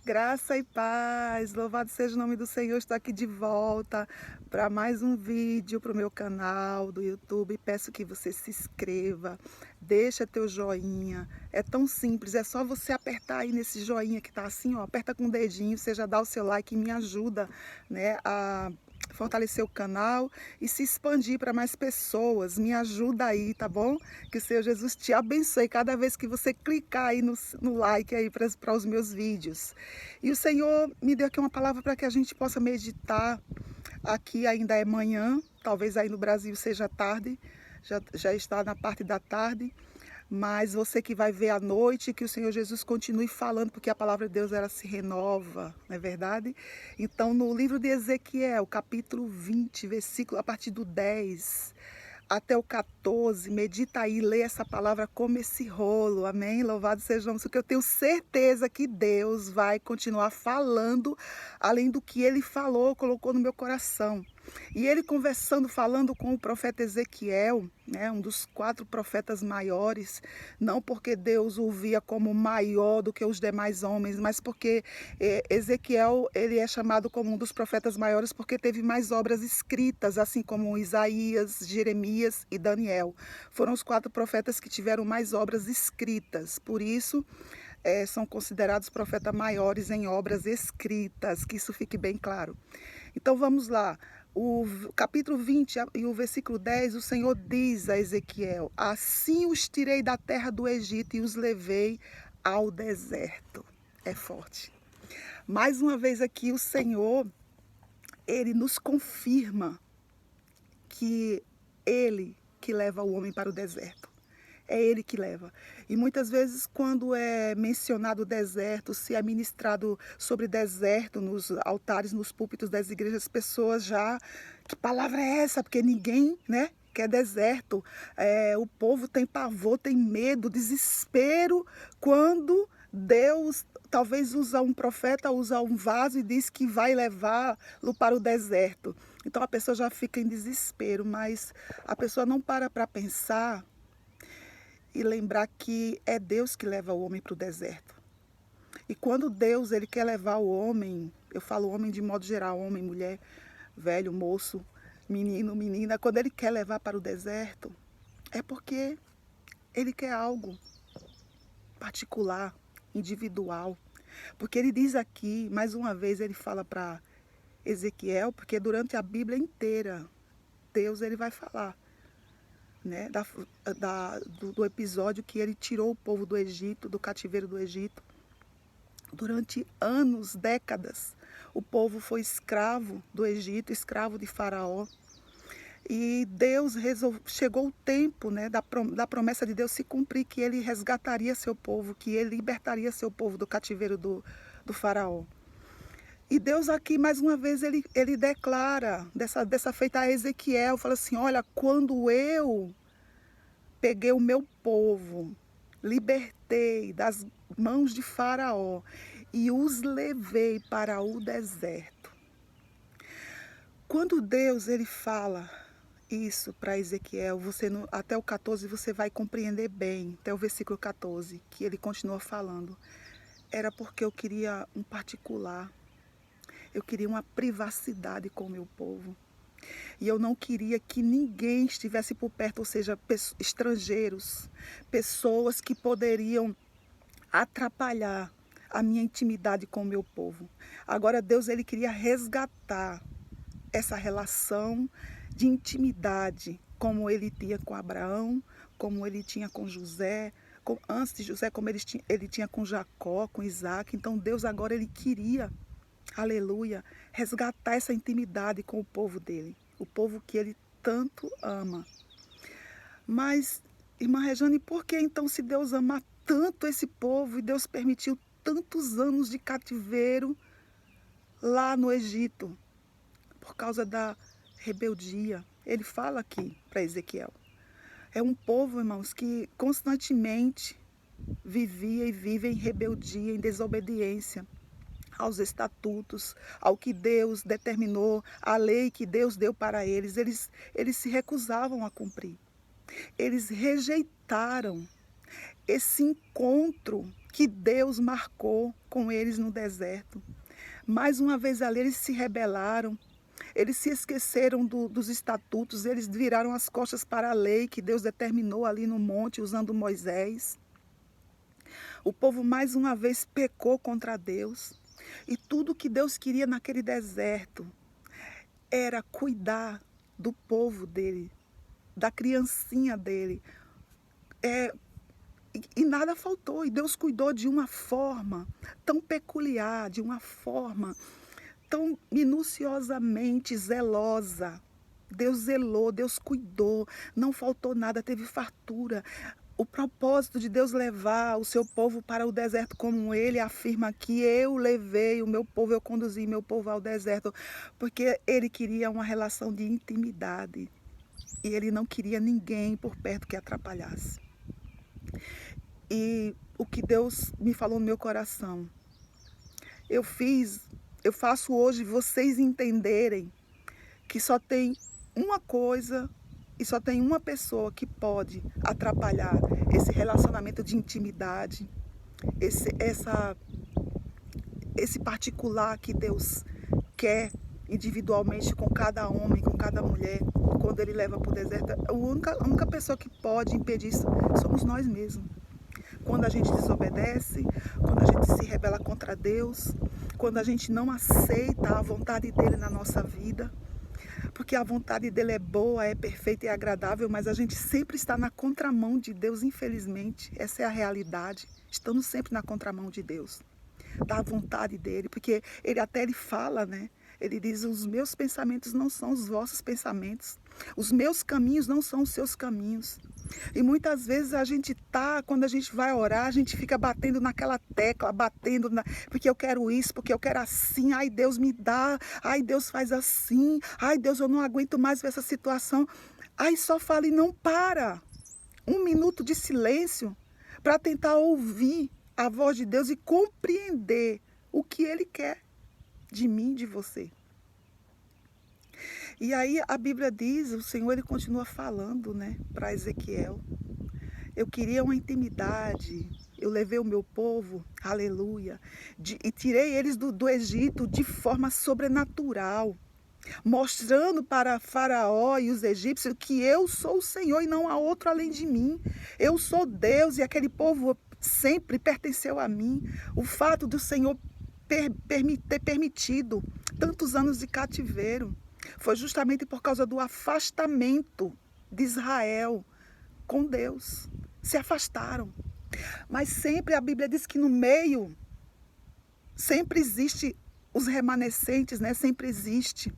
Graça e paz, louvado seja o nome do Senhor. Estou aqui de volta para mais um vídeo para o meu canal do YouTube. Peço que você se inscreva, deixa teu joinha. É tão simples, é só você apertar aí nesse joinha que tá assim, ó, aperta com o dedinho, você já dá o seu like e me ajuda, né, a fortalecer o canal e se expandir para mais pessoas. Me ajuda aí, tá bom? Que o Senhor Jesus te abençoe cada vez que você clicar aí no like aí para os meus vídeos. E o Senhor me deu aqui uma palavra para que a gente possa meditar. Aqui ainda é manhã, talvez aí no Brasil seja tarde, já está na parte da tarde. Mas você que vai ver à noite, que o Senhor Jesus continue falando, porque a palavra de Deus ela se renova, não é verdade? Então, no livro de Ezequiel, capítulo 20, versículo a partir do 10 até o 14, medita aí, lê essa palavra como esse rolo, amém? Louvado seja o nome, porque eu tenho certeza que Deus vai continuar falando, além do que Ele falou, colocou no meu coração. E ele conversando, falando com o profeta Ezequiel, né, um dos 4 profetas maiores, não porque Deus o via como maior do que os demais homens, mas porque Ezequiel ele é chamado como um dos profetas maiores porque teve mais obras escritas, assim como Isaías, Jeremias e Daniel. Foram os 4 profetas que tiveram mais obras escritas, por isso são considerados profetas maiores em obras escritas, que isso fique bem claro. Então vamos lá. O capítulo 20 e o versículo 10, o Senhor diz a Ezequiel: assim os tirei da terra do Egito e os levei ao deserto. É forte. Mais uma vez aqui o Senhor, Ele nos confirma que Ele que leva o homem para o deserto. É Ele que leva. E muitas vezes, quando é mencionado o deserto, se é ministrado sobre deserto nos altares, nos púlpitos das igrejas, as pessoas já... Que palavra é essa? Porque ninguém, né, quer deserto. O povo tem pavor, tem medo, desespero, quando Deus talvez usa um profeta, usa um vaso e diz que vai levá-lo para o deserto. Então a pessoa já fica em desespero, mas a pessoa não para pensar e lembrar que é Deus que leva o homem para o deserto. E quando Deus ele quer levar o homem, eu falo homem de modo geral, homem, mulher, velho, moço, menino, menina, quando ele quer levar para o deserto, é porque ele quer algo particular, individual. Porque ele diz aqui, mais uma vez ele fala para Ezequiel, porque durante a Bíblia inteira, Deus ele vai falar, né, do episódio que ele tirou o povo do Egito, do cativeiro do Egito. Durante anos, décadas, o povo foi escravo do Egito, escravo de Faraó. E Deus chegou o tempo, né, da promessa de Deus se cumprir, que ele resgataria seu povo, que ele libertaria seu povo do cativeiro do Faraó. E Deus aqui, mais uma vez, ele declara, dessa feita a Ezequiel, fala assim, olha, quando eu peguei o meu povo, libertei das mãos de Faraó e os levei para o deserto. Quando Deus ele fala isso para Ezequiel, até o 14 você vai compreender bem, até o versículo 14, que ele continua falando. Era porque eu queria um particular, eu queria uma privacidade com o meu povo. E eu não queria que ninguém estivesse por perto, ou seja, estrangeiros, pessoas que poderiam atrapalhar a minha intimidade com o meu povo. Agora Deus ele queria resgatar essa relação de intimidade, como ele tinha com Abraão, como ele tinha com José, antes de José, como ele tinha com Jacó, com Isaac. Então Deus agora ele queria, aleluia, resgatar essa intimidade com o povo dele, o povo que ele tanto ama. Mas, irmã Rejane, por que então, se Deus ama tanto esse povo e Deus permitiu tantos anos de cativeiro lá no Egito? Por causa da rebeldia. Ele fala aqui para Ezequiel. É um povo, irmãos, que constantemente vivia e vive em rebeldia, em desobediência aos estatutos, ao que Deus determinou, à lei que Deus deu para eles. Eles se recusavam a cumprir. Eles rejeitaram esse encontro que Deus marcou com eles no deserto. Mais uma vez ali eles se rebelaram, eles se esqueceram dos estatutos, eles viraram as costas para a lei que Deus determinou ali no monte usando Moisés. O povo mais uma vez pecou contra Deus. E tudo que Deus queria naquele deserto era cuidar do povo dele, da criancinha dele. E nada faltou. E Deus cuidou de uma forma tão peculiar, de uma forma tão minuciosamente zelosa. Deus zelou, Deus cuidou, não faltou nada, teve fartura. O propósito de Deus levar o seu povo para o deserto, como ele afirma que eu levei o meu povo, eu conduzi meu povo ao deserto, porque ele queria uma relação de intimidade e ele não queria ninguém por perto que atrapalhasse. E o que Deus me falou no meu coração, eu faço hoje vocês entenderem que só tem uma coisa e só tem uma pessoa que pode atrapalhar esse relacionamento de intimidade, esse particular que Deus quer individualmente com cada homem, com cada mulher, quando ele leva para o deserto. A única pessoa que pode impedir isso somos nós mesmos. Quando a gente desobedece, quando a gente se rebela contra Deus, quando a gente não aceita a vontade dele na nossa vida, porque a vontade dele é boa, é perfeita e agradável, mas a gente sempre está na contramão de Deus, infelizmente. Essa é a realidade. Estamos sempre na contramão de Deus, da vontade dele, porque ele fala, né? Ele diz, os meus pensamentos não são os vossos pensamentos, os meus caminhos não são os seus caminhos. E muitas vezes quando a gente vai orar, a gente fica batendo naquela tecla, porque eu quero isso, porque eu quero assim, ai Deus me dá, ai Deus faz assim, ai Deus eu não aguento mais ver essa situação. Aí só fala e não para. 1 minuto de silêncio para tentar ouvir a voz de Deus e compreender o que Ele quer de mim, de você. E aí a Bíblia diz, o Senhor ele continua falando, né, para Ezequiel. Eu queria uma intimidade, eu levei o meu povo, aleluia, e tirei eles do Egito de forma sobrenatural, mostrando para Faraó e os egípcios que eu sou o Senhor e não há outro além de mim. Eu sou Deus e aquele povo sempre pertenceu a mim. O fato do Senhor ter permitido tantos anos de cativeiro foi justamente por causa do afastamento de Israel com Deus. Se afastaram. Mas sempre a Bíblia diz que no meio sempre existe os remanescentes, né? Sempre existe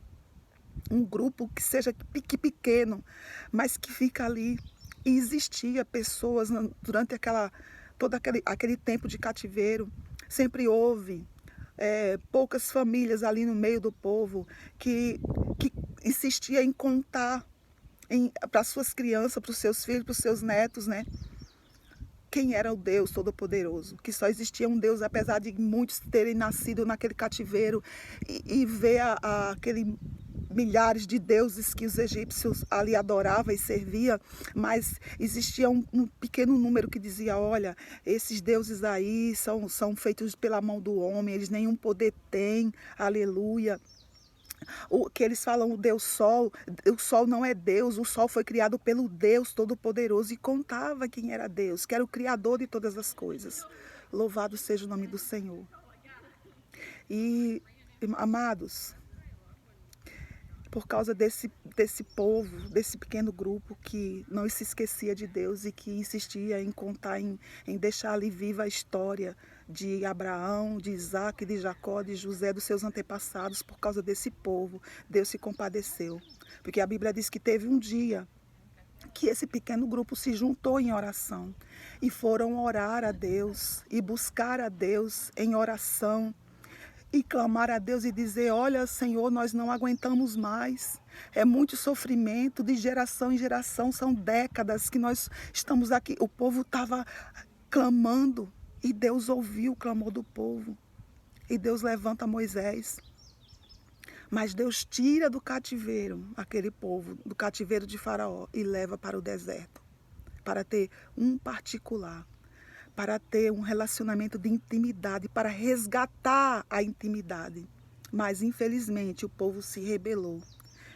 um grupo que seja pequeno, mas que fica ali. E existia pessoas durante todo aquele tempo de cativeiro. Sempre houve poucas famílias ali no meio do povo que insistia em contar para suas crianças, para os seus filhos, para os seus netos, né? Quem era o Deus Todo-Poderoso, que só existia um Deus, apesar de muitos terem nascido naquele cativeiro e ver aquele milhares de deuses que os egípcios ali adoravam e serviam, mas existia um pequeno número que dizia, olha, esses deuses aí são feitos pela mão do homem, eles nenhum poder têm, aleluia. O que eles falam, o Deus Sol, o Sol não é Deus, o Sol foi criado pelo Deus Todo-Poderoso e contava quem era Deus, que era o Criador de todas as coisas. Louvado seja o nome do Senhor. E, amados, por causa desse povo, desse pequeno grupo que não se esquecia de Deus e que insistia em contar, em deixar ali viva a história de Abraão, de Isaac, de Jacó, de José, dos seus antepassados, por causa desse povo, Deus se compadeceu. Porque a Bíblia diz que teve um dia que esse pequeno grupo se juntou em oração e foram orar a Deus e buscar a Deus em oração, e clamar a Deus e dizer, olha, Senhor, nós não aguentamos mais. É muito sofrimento de geração em geração, são décadas que nós estamos aqui. O povo estava clamando e Deus ouviu o clamor do povo. E Deus levanta Moisés. Mas Deus tira do cativeiro aquele povo, do cativeiro de Faraó, e leva para o deserto, para ter um particular, para ter um relacionamento de intimidade, para resgatar a intimidade. Mas, infelizmente, o povo se rebelou.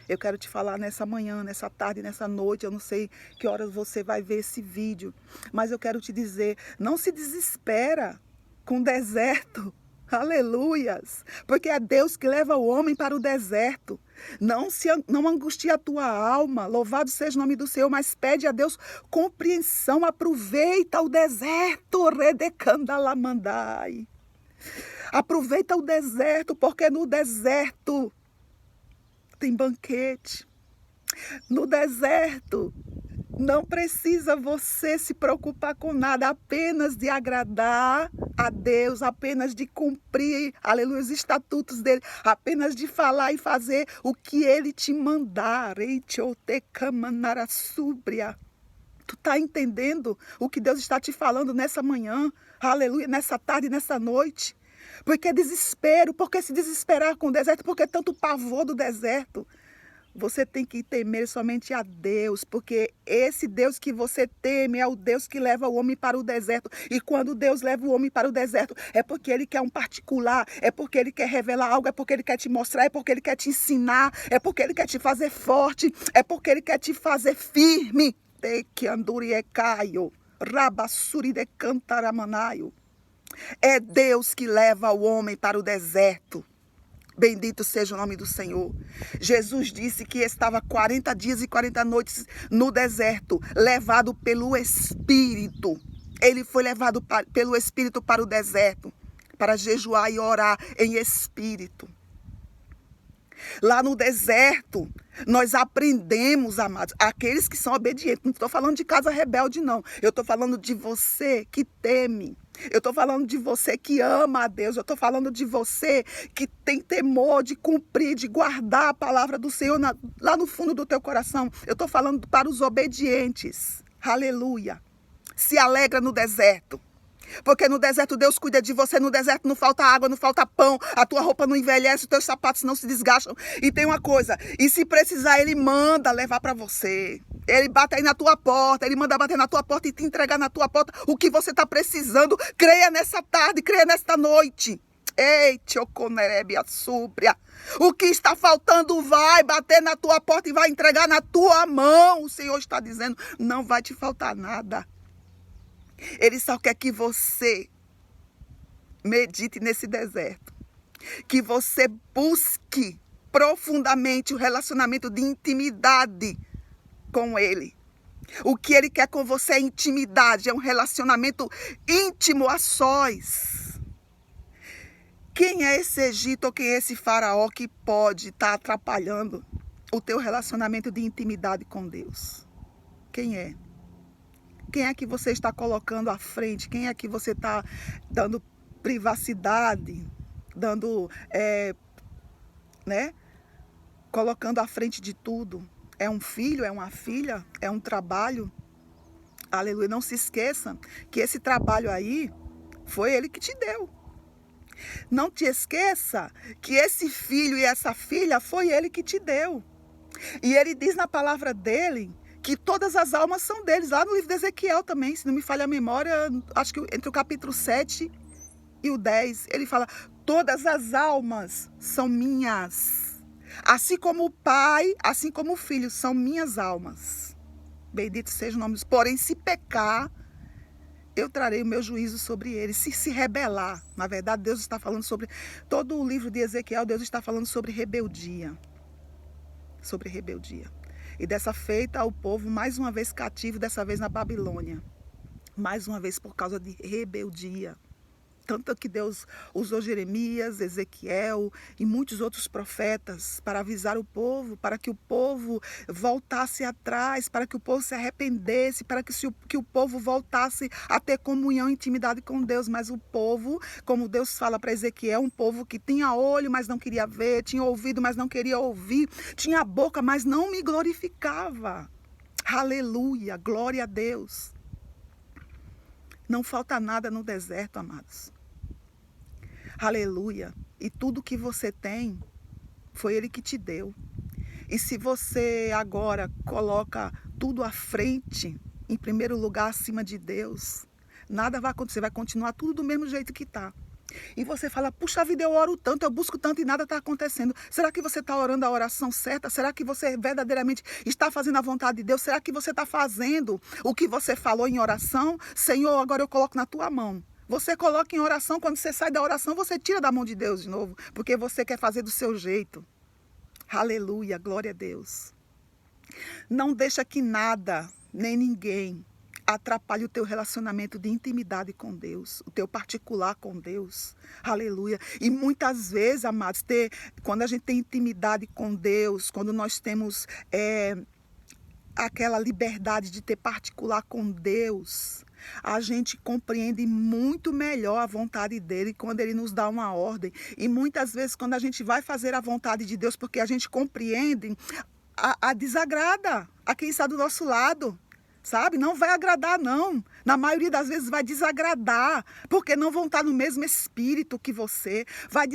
Eu quero te falar nessa manhã, nessa tarde, nessa noite, eu não sei que horas você vai ver esse vídeo, mas eu quero te dizer, não se desespera com o deserto. Aleluias! Porque é Deus que leva o homem para o deserto. Não angustia a tua alma, louvado seja o nome do Senhor, mas pede a Deus compreensão, aproveita o deserto, redecandalamandai. Aproveita o deserto, porque no deserto tem banquete. No deserto não precisa você se preocupar com nada, apenas de agradar a Deus, apenas de cumprir, aleluia, os estatutos dele, apenas de falar e fazer o que ele te mandar. Tu está entendendo o que Deus está te falando nessa manhã, aleluia, nessa tarde, nessa noite? Porque desespero, porque se desesperar com o deserto, porque tanto pavor do deserto. Você tem que temer somente a Deus, porque esse Deus que você teme é o Deus que leva o homem para o deserto. E quando Deus leva o homem para o deserto, é porque Ele quer um particular, é porque Ele quer revelar algo, é porque Ele quer te mostrar, é porque Ele quer te ensinar, é porque Ele quer te fazer forte, é porque Ele quer te fazer firme. É Deus que leva o homem para o deserto. Bendito seja o nome do Senhor. Jesus disse que estava 40 dias e 40 noites no deserto, levado pelo Espírito. Ele foi levado pelo Espírito para o deserto, para jejuar e orar em espírito. Lá no deserto, nós aprendemos, amados, aqueles que são obedientes. Não estou falando de casa rebelde, não. Eu estou falando de você que teme. Eu estou falando de você que ama a Deus. Eu estou falando de você que tem temor de cumprir, de guardar a palavra do Senhor lá no fundo do teu coração. Eu estou falando para os obedientes. Aleluia. Se alegra no deserto. Porque no deserto Deus cuida de você, no deserto não falta água, não falta pão, a tua roupa não envelhece, os teus sapatos não se desgastam. E tem uma coisa, e se precisar Ele manda levar para você. Ele bate aí na tua porta, Ele manda bater na tua porta e te entregar na tua porta o que você está precisando. Creia nessa tarde, creia nesta noite. Ei, tioconerebia súbria. O que está faltando vai bater na tua porta e vai entregar na tua mão. O Senhor está dizendo, não vai te faltar nada. Ele só quer que você medite nesse deserto. Que você busque profundamente o relacionamento de intimidade com Ele. O que Ele quer com você é intimidade, é um relacionamento íntimo a sós. Quem é esse Egito ou quem é esse faraó que pode estar atrapalhando o teu relacionamento de intimidade com Deus? Quem é? Quem é que você está colocando à frente? Quem é que você está dando privacidade? Dando, colocando à frente de tudo? É um filho? É uma filha? É um trabalho? Aleluia. Não se esqueça que esse trabalho aí foi Ele que te deu. Não te esqueça que esse filho e essa filha foi Ele que te deu. E Ele diz na palavra dele que todas as almas são deles. Lá no livro de Ezequiel também, se não me falha a memória, acho que entre o capítulo 7 e o 10, ele fala, todas as almas são minhas. Assim como o pai, assim como o filho, são minhas almas. Bendito seja o nome de Deus. Porém, se pecar, eu trarei o meu juízo sobre eles. Se rebelar, na verdade, Deus está falando sobre, todo o livro de Ezequiel, Deus está falando sobre rebeldia. Sobre rebeldia. E dessa feita o povo mais uma vez cativo, dessa vez na Babilônia. Mais uma vez por causa de rebeldia. Tanto que Deus usou Jeremias, Ezequiel e muitos outros profetas para avisar o povo, para que o povo voltasse atrás, para que o povo se arrependesse, para que o povo voltasse a ter comunhão e intimidade com Deus. Mas o povo, como Deus fala para Ezequiel, um povo que tinha olho, mas não queria ver, tinha ouvido, mas não queria ouvir, tinha boca, mas não me glorificava. Aleluia, glória a Deus. Não falta nada no deserto, amados. Aleluia. E tudo que você tem, foi Ele que te deu. E se você agora coloca tudo à frente, em primeiro lugar acima de Deus, Nada vai acontecer, vai continuar tudo do mesmo jeito que está. E você fala, puxa vida, eu oro tanto, eu busco tanto e nada está acontecendo. Será que você está orando a oração certa? Será que você verdadeiramente está fazendo a vontade de Deus? Será que você está fazendo o que você falou em oração? Senhor, agora eu coloco na tua mão. Você coloca em oração, quando você sai da oração, você tira da mão de Deus de novo, porque você quer fazer do seu jeito. Aleluia, glória a Deus. Não deixa que nada, nem ninguém, atrapalhe o teu relacionamento de intimidade com Deus, o teu particular com Deus. Aleluia. E muitas vezes, amados, quando a gente tem intimidade com Deus, quando nós temos aquela liberdade de ter particular com Deus, a gente compreende muito melhor a vontade dele quando ele nos dá uma ordem. E muitas vezes, quando a gente vai fazer a vontade de Deus, porque a gente compreende, a desagrada a quem está do nosso lado. Sabe? Não vai agradar, não. Na maioria das vezes vai desagradar, porque não vão estar no mesmo espírito que você. Vai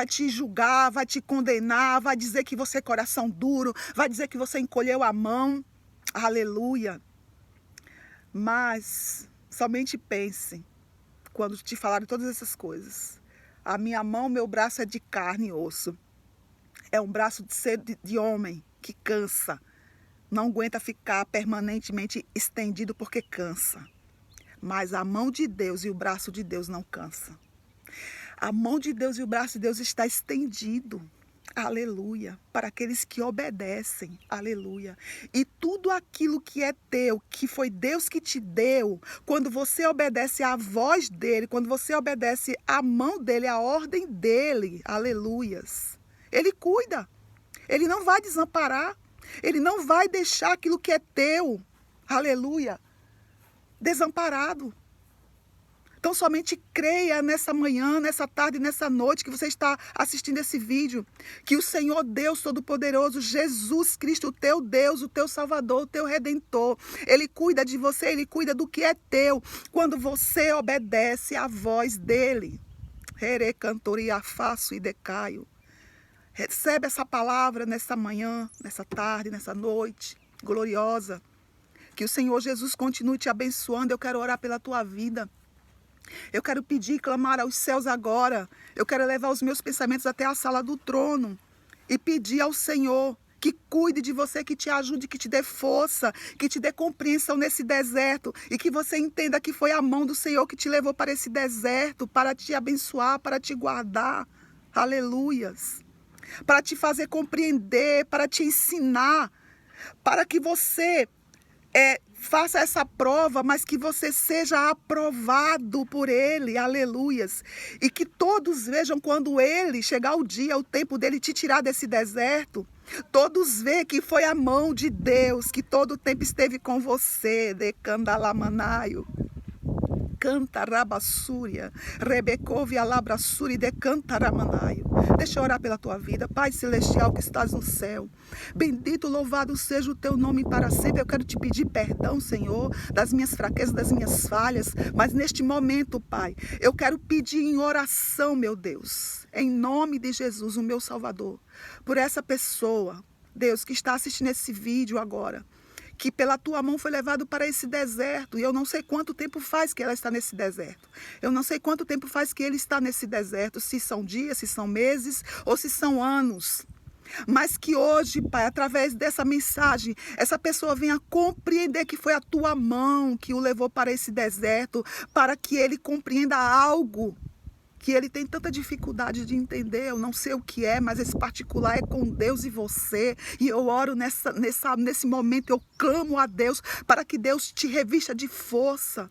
te julgar, vai te condenar, vai dizer que você é coração duro, vai dizer que você encolheu a mão. Aleluia. Mas somente pense, quando te falarem todas essas coisas. A minha mão, meu braço é de carne e osso. É um braço de homem que cansa. Não aguenta ficar permanentemente estendido porque cansa. Mas a mão de Deus e o braço de Deus não cansa. A mão de Deus e o braço de Deus está estendido. Aleluia. Para aqueles que obedecem. Aleluia. E tudo aquilo que é teu, que foi Deus que te deu, quando você obedece à voz dele, quando você obedece à mão dele, à ordem dele. Aleluias. Ele cuida. Ele não vai desamparar. Ele não vai deixar aquilo que é teu, aleluia, desamparado. Então somente creia nessa manhã, nessa tarde, nessa noite que você está assistindo esse vídeo, que o Senhor Deus Todo-Poderoso, Jesus Cristo, o teu Deus, o teu Salvador, o teu Redentor, Ele cuida de você, Ele cuida do que é teu, quando você obedece à voz dEle. Here cantoria faço e decaio. Recebe essa palavra nessa manhã, nessa tarde, nessa noite gloriosa. Que o Senhor Jesus continue te abençoando. Eu quero orar pela tua vida. Eu quero pedir e clamar aos céus agora. Eu quero levar os meus pensamentos até a sala do trono e pedir ao Senhor que cuide de você, que te ajude, que te dê força, que te dê compreensão nesse deserto e que você entenda que foi a mão do Senhor que te levou para esse deserto, para te abençoar, para te guardar. Aleluias. Para te fazer compreender, para te ensinar, para que você faça essa prova, mas que você seja aprovado por Ele, aleluias. E que todos vejam quando Ele chegar o dia, o tempo dele te tirar desse deserto, todos vejam que foi a mão de Deus, que todo o tempo esteve com você, de Candalamanaio. Canta rabassúria, rebecove alabrassúria de cantaramanaio. Deixa eu orar pela tua vida, Pai Celestial que estás no céu. Bendito, louvado seja o teu nome para sempre. Eu quero te pedir perdão, Senhor, das minhas fraquezas, das minhas falhas. Mas neste momento, Pai, eu quero pedir em oração, meu Deus, em nome de Jesus, o meu Salvador, por essa pessoa, Deus, que está assistindo esse vídeo agora, que pela tua mão foi levado para esse deserto. E eu não sei quanto tempo faz que ela está nesse deserto. Eu não sei quanto tempo faz que ele está nesse deserto. Se são dias, se são meses ou se são anos. Mas que hoje, Pai, através dessa mensagem, essa pessoa venha compreender que foi a tua mão que o levou para esse deserto, para que ele compreenda algo que ele tem tanta dificuldade de entender. Eu não sei o que é, mas esse particular é com Deus e você. E eu oro nesse momento, eu clamo a Deus para que Deus te revista de força,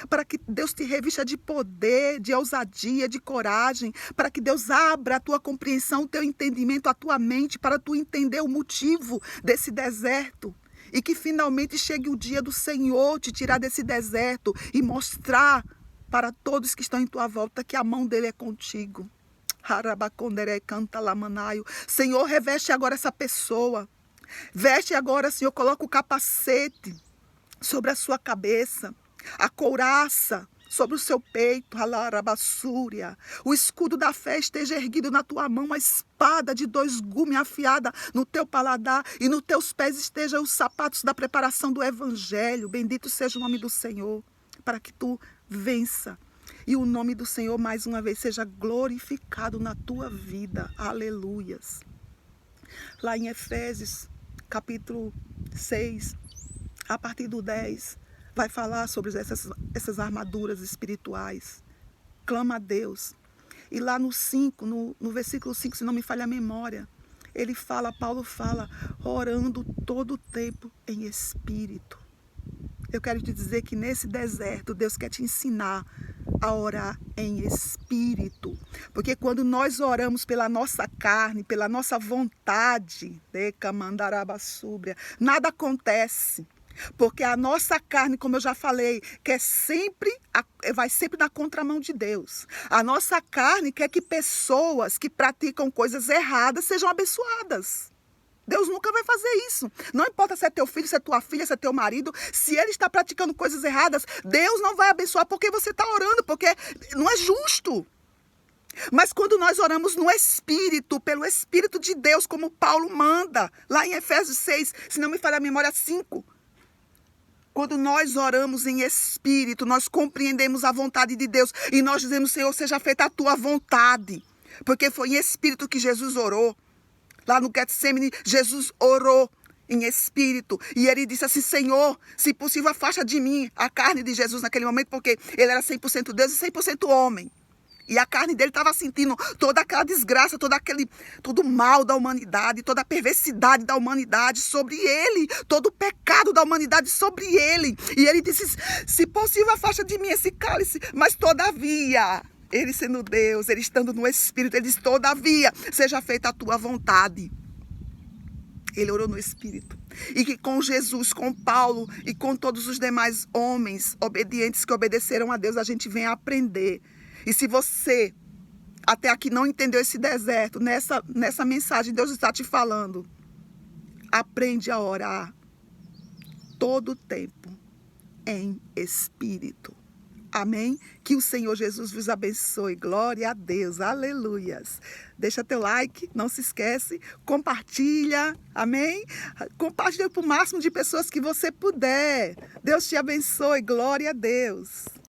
para que Deus te revista de poder, de ousadia, de coragem, para que Deus abra a tua compreensão, o teu entendimento, a tua mente, para tu entender o motivo desse deserto. E que finalmente chegue o dia do Senhor te tirar desse deserto e mostrar para todos que estão em tua volta que a mão dele é contigo. Senhor, reveste agora essa pessoa. Veste agora, Senhor, coloca o capacete sobre a sua cabeça, a couraça sobre o seu peito, o escudo da fé esteja erguido na tua mão, a espada de 2 gumes afiada no teu paladar e nos teus pés estejam os sapatos da preparação do evangelho. Bendito seja o nome do Senhor, para que tu vença. E o nome do Senhor, mais uma vez, seja glorificado na tua vida. Aleluias. Lá em Efésios, capítulo 6, a partir do 10, vai falar sobre essas armaduras espirituais. Clama a Deus. E lá no 5, no versículo 5, se não me falha a memória, Paulo fala, orando todo o tempo em espírito. Eu quero te dizer que nesse deserto, Deus quer te ensinar a orar em espírito. Porque quando nós oramos pela nossa carne, pela nossa vontade, nada acontece. Porque a nossa carne, como eu já falei, vai sempre na contramão de Deus. A nossa carne quer que pessoas que praticam coisas erradas sejam abençoadas. Deus nunca vai fazer isso. Não importa se é teu filho, se é tua filha, se é teu marido, se ele está praticando coisas erradas, Deus não vai abençoar porque você está orando, porque não é justo. Mas quando nós oramos no Espírito, pelo Espírito de Deus, como Paulo manda, lá em Efésios 6, se não me falha a memória, 5. Quando nós oramos em Espírito, nós compreendemos a vontade de Deus e nós dizemos, Senhor, seja feita a tua vontade. Porque foi em Espírito que Jesus orou. Lá no Getsemane, Jesus orou em espírito. E ele disse assim, Senhor, se possível, afasta de mim a carne de Jesus naquele momento, porque ele era 100% Deus e 100% homem. E a carne dele estava sentindo toda aquela desgraça, todo o mal da humanidade, toda a perversidade da humanidade sobre ele, todo o pecado da humanidade sobre ele. E ele disse, se possível, afasta de mim esse cálice, mas todavia... Ele sendo Deus, ele estando no Espírito, ele diz, todavia, seja feita a tua vontade. Ele orou no Espírito. E que com Jesus, com Paulo e com todos os demais homens obedientes que obedeceram a Deus, a gente venha aprender. E se você até aqui não entendeu esse deserto, nessa mensagem Deus está te falando, aprende a orar todo o tempo em Espírito. Amém? Que o Senhor Jesus vos abençoe. Glória a Deus. Aleluias. Deixa teu like, não se esquece. Compartilha. Amém? Compartilha para o máximo de pessoas que você puder. Deus te abençoe. Glória a Deus.